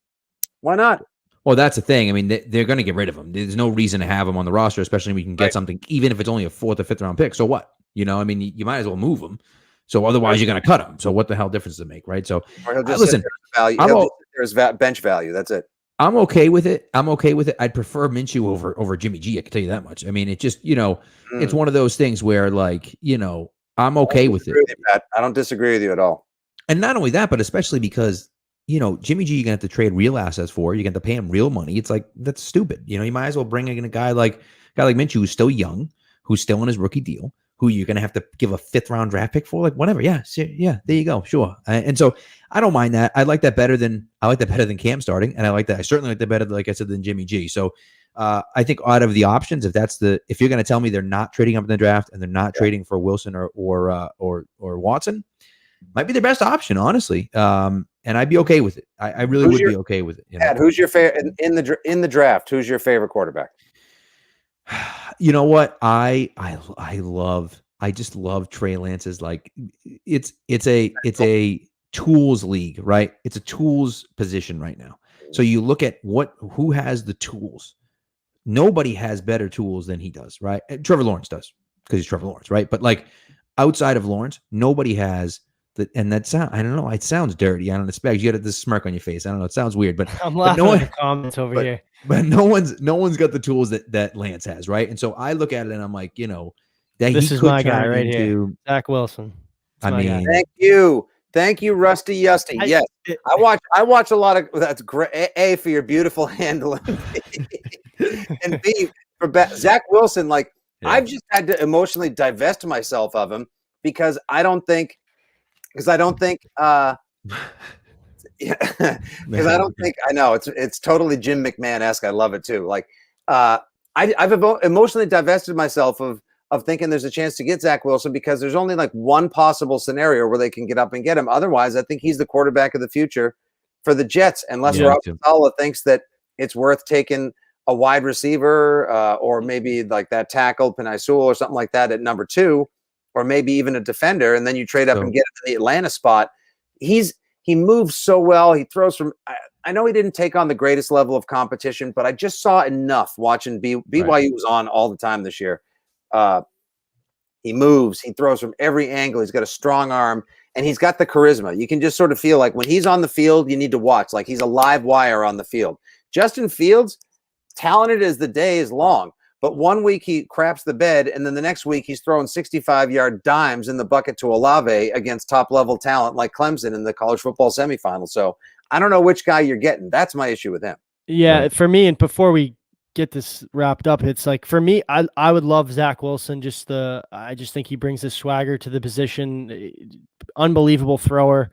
Why not? Well, that's the thing. I mean, they're going to get rid of him. There's no reason to have him on the roster, especially if we can get something, even if it's only a 4th or 5th round pick. So what? You know, I mean, you might as well move him. So otherwise, you're going to cut him. So what the hell difference does it make, right? So listen, there's bench value. That's it. I'm okay with it. I'd prefer Minshew over Jimmy G. I can tell you that much. I mean, it just, you know, it's one of those things where, like, you know, I'm okay with it. I don't disagree with you at all. And not only that, but especially because, you know, Jimmy G, you're going to have to trade real assets for. You're going to have to pay him real money. It's like, that's stupid. You know, you might as well bring in a guy like Minshew, who's still young, who's still on his rookie deal, who you're going to have to give a 5th round draft pick for, like, whatever. Yeah. There you go. Sure. And so I don't mind that. I like that better than Cam starting. And I certainly like that better, like I said, than Jimmy G. So I think out of the options, if you're going to tell me they're not trading up in the draft and they're not trading for Wilson or Watson, might be the best option, honestly. And I'd be okay with it. I really would be okay with it. Ed, who's your favorite in the draft? Who's your favorite quarterback? You know what? I just love Trey Lance's, like it's a tools league, right? It's a tools position right now. So you look at who has the tools. Nobody has better tools than he does, right? Trevor Lawrence does because he's Trevor Lawrence, right? But like outside of Lawrence, nobody has that. And that sound, I don't know, it sounds dirty. I don't know, Spags, you got this smirk on your face. I don't know, it sounds weird, but I'm laughing at the comments over here. But no one's got the tools that Lance has, right? And so I look at it and I'm like, that this is my guy right here, Zach Wilson. Thank you, Rusty Yusty. Yes, I watch a lot of. That's great. A, for your beautiful handling, and B, for Zach Wilson. Like I've just had to emotionally divest myself of him because I don't think. I know it's totally Jim McMahon-esque. I love it too. Like I've emotionally divested myself of thinking there's a chance to get Zach Wilson because there's only like one possible scenario where they can get up and get him. Otherwise, I think he's the quarterback of the future for the Jets, unless Rob Saleh thinks that it's worth taking a wide receiver or maybe like that tackle, Penei Sewell or something like that at number 2, or maybe even a defender, and then you trade up and get him in the Atlanta spot. He moves so well. He throws from I know he didn't take on the greatest level of competition, but I just saw enough watching BYU was on all the time this year. He moves, he throws from every angle. He's got a strong arm and he's got the charisma. You can just sort of feel like when he's on the field, you need to watch like he's a live wire on the field. Justin Fields, talented as the day is long, but one week he craps the bed and then the next week he's throwing 65-yard dimes in the bucket to Olave against top level talent like Clemson in the college football semifinal. So I don't know which guy you're getting. That's my issue with him. Yeah, for me, and before we get this wrapped up, it's like for me, I would love Zach Wilson. I just think he brings the swagger to the position. Unbelievable thrower.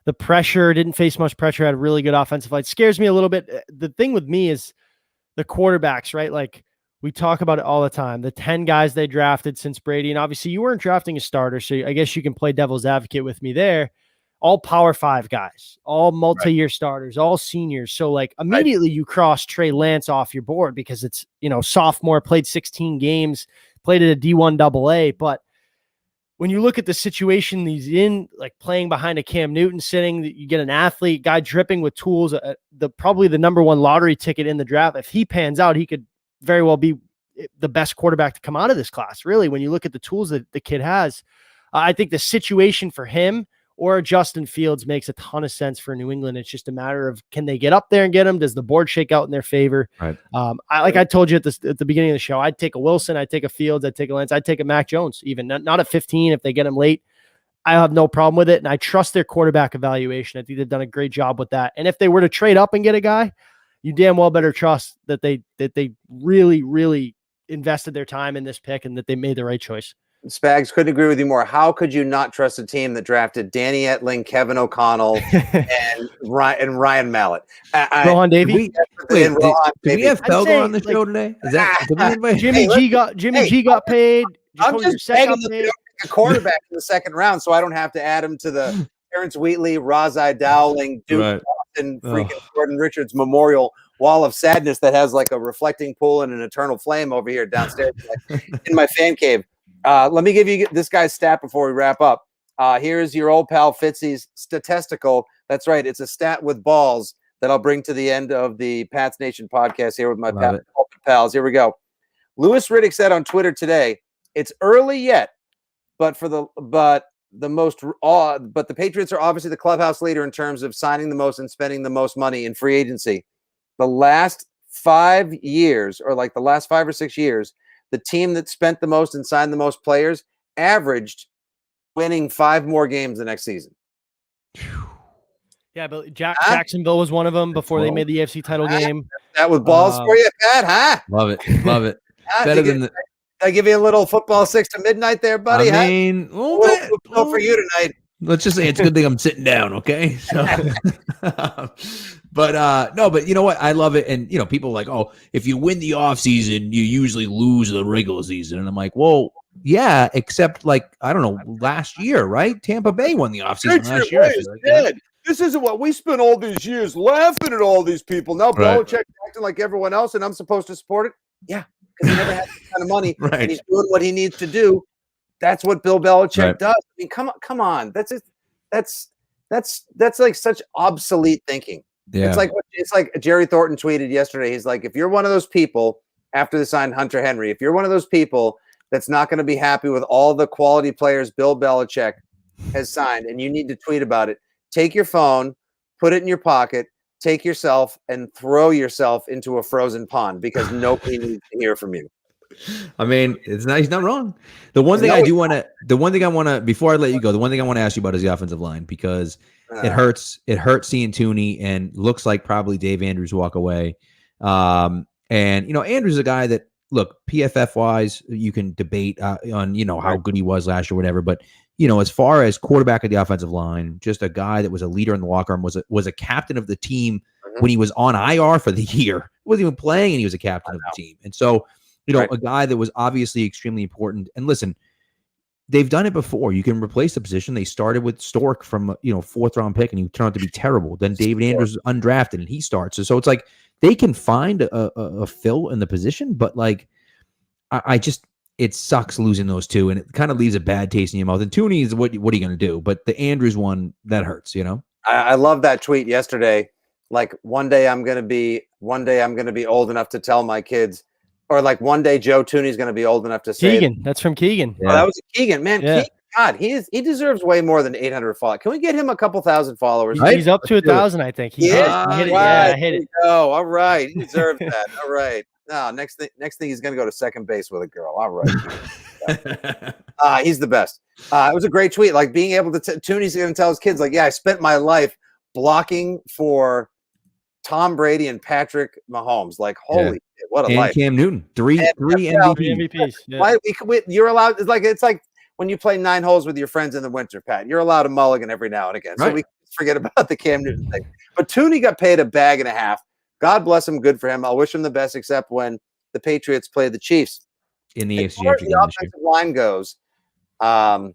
The pressure, didn't face much pressure, had a really good offensive line. Scares me a little bit. The thing with me is the quarterbacks, right? Like we talk about it all the time. The 10 guys they drafted since Brady, and obviously you weren't drafting a starter, so I guess you can play devil's advocate with me there. All Power 5 guys, all multi-year starters, all seniors. So like immediately you cross Trey Lance off your board because it's, sophomore, played 16 games, played at a D1 AA. But when you look at the situation he's in, like playing behind a Cam Newton sitting, you get an athlete, guy dripping with tools, probably the number 1 lottery ticket in the draft. If he pans out, he could very well be the best quarterback to come out of this class. Really, when you look at the tools that the kid has, I think the situation for him or Justin Fields makes a ton of sense for New England. It's just a matter of, can they get up there and get him? Does the board shake out in their favor? Right. I told you at the beginning of the show, I'd take a Wilson, I'd take a Fields, I'd take a Lance, I'd take a Mac Jones, even not at 15 if they get him late. I have no problem with it, and I trust their quarterback evaluation. I think they've done a great job with that. And if they were to trade up and get a guy, you damn well better trust that they really, really invested their time in this pick and that they made the right choice. Spags, couldn't agree with you more. How could you not trust a team that drafted Danny Etling, Kevin O'Connell, and Ryan Mallett? Rohan Davey? Did we have Felder on the show today? Is that Jimmy G got paid? I'm just begging them to pick a quarterback in the second round so I don't have to add him to the Terrence Wheatley, Razai Dowling, Duke Boston, freaking Jordan Richards Memorial Wall of Sadness that has like a reflecting pool and an eternal flame over here downstairs in my fan cave. Let me give you this guy's stat before we wrap up. Here's your old pal Fitzy's statistical. That's right. It's a stat with balls that I'll bring to the end of the Pats Nation podcast here with my pals. Here we go. Louis Riddick said on Twitter today, "It's early yet, but the Patriots are obviously the clubhouse leader in terms of signing the most and spending the most money in free agency. The last 5 years, or like the last 5 or 6 years, the team that spent the most and signed the most players averaged winning 5 more games the next season." Yeah, but Jacksonville was one of them before they made the AFC title game. That was balls for you, Pat, huh? Love it. Better than the. I give you a little football 6 to midnight there, buddy. I mean, for you tonight. Let's just say it's a good thing I'm sitting down, okay? So, but no, but you know what? I love it. And people are like, oh, if you win the offseason, you usually lose the regular season. And I'm like, well, yeah, except like I don't know, last year, right? Tampa Bay won the offseason last year. This isn't what we spent all these years laughing at all these people. Now Belichick acting like everyone else, and I'm supposed to support it. Yeah, because he never had that kind of money, and he's doing what he needs to do. That's what Bill Belichick does. I mean, come on. That's like such obsolete thinking. Yeah. It's like Jerry Thornton tweeted yesterday. He's like, if you're one of those people after they signed Hunter Henry, if you're one of those people that's not going to be happy with all the quality players Bill Belichick has signed, and you need to tweet about it, take your phone, put it in your pocket, take yourself and throw yourself into a frozen pond because nobody needs to hear from you. I mean, he's not wrong. The one thing I want to, before I let you go, the one thing I want to ask you about is the offensive line, because it hurts seeing Thuney, and looks like probably Dave Andrews walk away. And, Andrews is a guy that, look, PFF wise, you can debate on, how good he was last year, whatever. But, as far as quarterback of the offensive line, just a guy that was a leader in the locker room, was a captain of the team when he was on IR for the year. He wasn't even playing, and he was a captain of the team. And so, a guy that was obviously extremely important. And listen, they've done it before. You can replace the position. They started with Stork from, 4th round pick, and he turned out to be terrible. Then David Andrews undrafted, and he starts. So it's like they can find a fill in the position, but like it sucks losing those two, and it kind of leaves a bad taste in your mouth. And Thuney is what are you going to do? But the Andrews one, that hurts, I love that tweet yesterday. Like one day I'm going to be old enough to tell my kids. Or like one day Joe Thuney's going to be old enough to say Keegan. That's from Keegan. Yeah. Oh, that was Keegan, man. Yeah. God, he deserves way more than 800 followers. Can we get him a couple thousand followers? He's up to 1,000, I think. He hit it. Yeah, hit it. Oh, all right. He deserves that. All right. No, next thing he's going to go to second base with a girl. All right. He's the best. It was a great tweet. Like being able to Thuney's going to tell his kids, like, yeah, I spent my life blocking for Tom Brady and Patrick Mahomes. Like, holy shit, what a life. Cam Newton, three MVPs. Yeah. Why you're allowed? It's like when you play 9 holes with your friends in the winter, Pat. You're allowed a mulligan every now and again. So we forget about the Cam Newton thing. But Thuney got paid $1.5 bags. God bless him. Good for him. I'll wish him the best, except when the Patriots play the Chiefs in the AFC Championship. The offensive line goes. I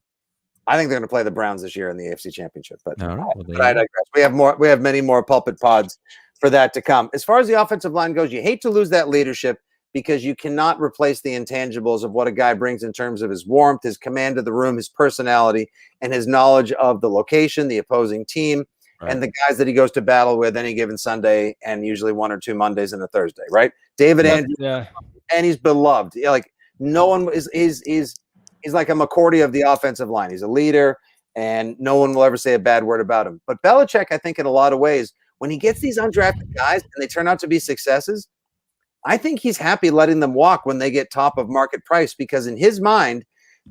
think they're going to play the Browns this year in the AFC Championship. But I digress. We have many more pulpit pods for that to come. As far as the offensive line goes, you hate to lose that leadership because you cannot replace the intangibles of what a guy brings in terms of his warmth, his command of the room, his personality, and his knowledge of the location, the opposing team, and the guys that he goes to battle with any given Sunday, and usually 1 or 2 Mondays and a Thursday, right? David Andrews, and he's beloved. Like no one he's like a McCourty of the offensive line. He's a leader, and no one will ever say a bad word about him. But Belichick, I think in a lot of ways, when he gets these undrafted guys and they turn out to be successes, I think he's happy letting them walk when they get top of market price, because in his mind,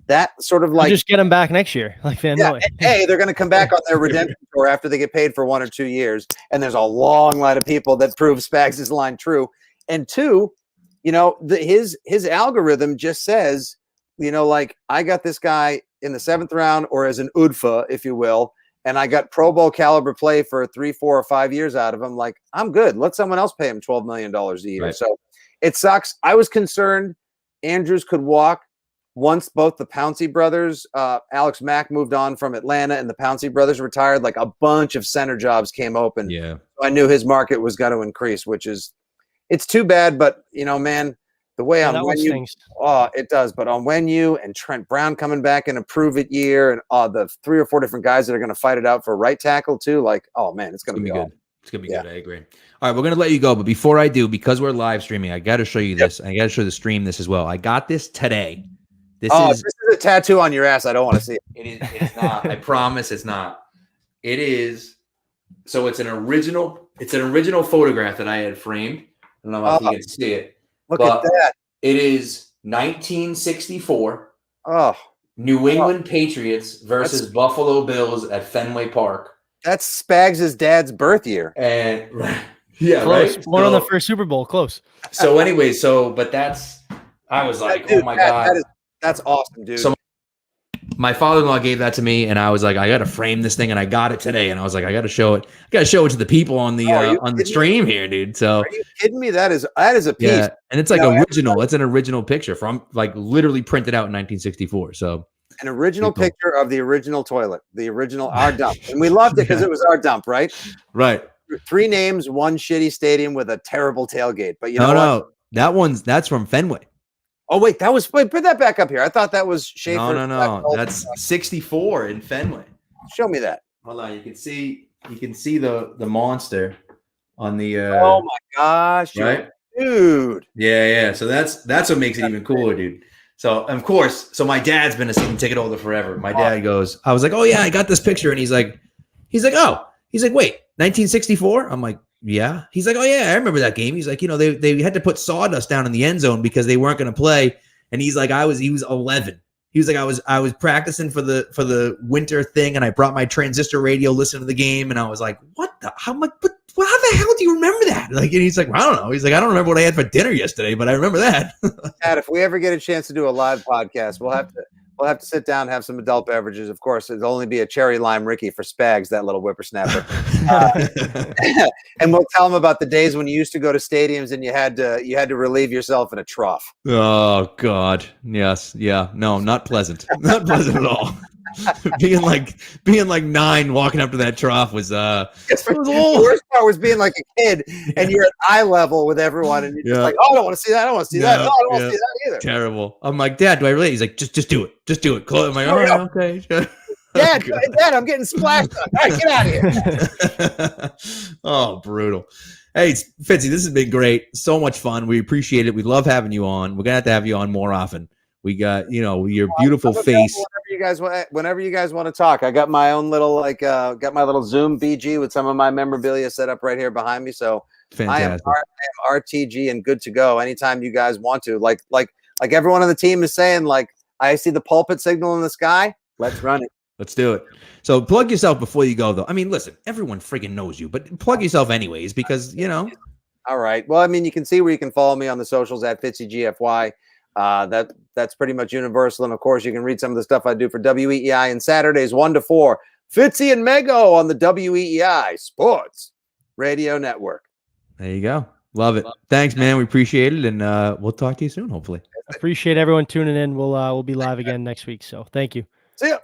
that sort of like just get them back next year, like Van Noy. Hey, they're going to come back on their redemption tour after they get paid for 1 or 2 years, and there's a long line of people that prove Spags' line true. And 2, his algorithm just says, like I got this guy in the 7th round, or as an UDFA, if you will. And I got Pro Bowl caliber play for 3, 4, or 5 years out of him. Like, I'm good. Let someone else pay him $12 million a year. Right. So it sucks. I was concerned Andrews could walk once both the Pouncey brothers, Alex Mack moved on from Atlanta, and the Pouncey brothers retired. Like a bunch of center jobs came open. Yeah. So I knew his market was going to increase, it's too bad. But, man, the way on Onwenu, it does. But Onwenu and Trent Brown coming back in a prove-it year, and the 3 or 4 different guys that are going to fight it out for right tackle too. Like, oh man, it's going to be good. It's going to be good. I agree. All right, we're going to let you go, but before I do, because we're live streaming, I got to show you this. I got to show the stream this as well. I got this today. This is a tattoo on your ass. I don't want to see it. It's not. I promise it's not. It is. So it's an original photograph that I had framed. I don't know if you can see it. Look at that. It is 1964. Oh. New England Patriots versus Buffalo Bills at Fenway Park. That's Spags' dad's birth year. And yeah, close. Right. One on the first Super Bowl, close. So anyway, I was like, dude, oh my God. That's awesome, dude. my father-in-law gave that to me, and I was like, I got to frame this thing, and I got it today, and I was like, I got to show it. I got to show it to the people on the stream here, dude. So are you kidding me? That is a piece. Yeah, and it's like original. It's an original picture from like literally printed out in 1964. So an original picture of the original toilet, the original our dump, and we loved it because it was our dump, right? Right. 3 names, 1 shitty stadium with a terrible tailgate. But you know what? That's from Fenway. Oh wait, put that back up here. I thought that was Schaefer. No. That's 64 in Fenway. Show me that. Hold on, you can see the monster on the. Oh my gosh, right, dude. Yeah. So that's what makes it even cooler, dude. So of course, my dad's been a season ticket holder forever. My dad goes, I was like, oh yeah, I got this picture, and he's like, wait, 1964? I'm like, yeah. He's like, oh yeah, I remember that game. He's like, you know, they had to put sawdust down in the end zone because they weren't going to play. And he's like, he was 11. He was like, I was practicing for the winter thing, and I brought my transistor radio, listened to the game, and I was like, how the hell do you remember that? Like, and he's like, well, I don't know. He's like, I don't remember what I had for dinner yesterday, but I remember that. Dad, if we ever get a chance to do a live podcast, we'll have to sit down, have some adult beverages. Of course, it'll only be a cherry lime Ricky for Spags, that little whippersnapper. And we'll tell him about the days when you used to go to stadiums and you had to relieve yourself in a trough. Oh God, yes, yeah, no, not pleasant, not pleasant at all. being like 9, walking up to that trough was the worst part was being like a kid and you're at eye level with everyone and you're just like, oh, I don't want to see that. I don't want to see that. No, I don't want to see that either. Terrible. I'm like, Dad, do I really? He's like, just do it. Just do it. I'm like, all right, okay. Dad, I'm getting splashed on. All right, get out of here. Oh, brutal. Hey, Fitzy, this has been great. So much fun. We appreciate it. We love having you on. We're gonna have to have you on more often. We got, your beautiful face. Whenever you guys want to talk, I got my own little got my little Zoom BG with some of my memorabilia set up right here behind me. So fantastic. I am RTG and good to go anytime you guys want to. Like everyone on the team is saying, like, I see the pulpit signal in the sky. Let's run it. Let's do it. So plug yourself before you go, though. I mean, listen, everyone freaking knows you, but plug yourself anyways because All right. Well, I mean, you can see where you can follow me on the socials at FitzyGFY. That's pretty much universal. And of course, you can read some of the stuff I do for WEEI and Saturdays 1 to 4. Fitzy and Mego on the WEEI Sports Radio Network. There you go. Love it. Thanks, man. We appreciate it. And we'll talk to you soon, hopefully. Appreciate everyone tuning in. We'll be live again next week. So thank you. See ya.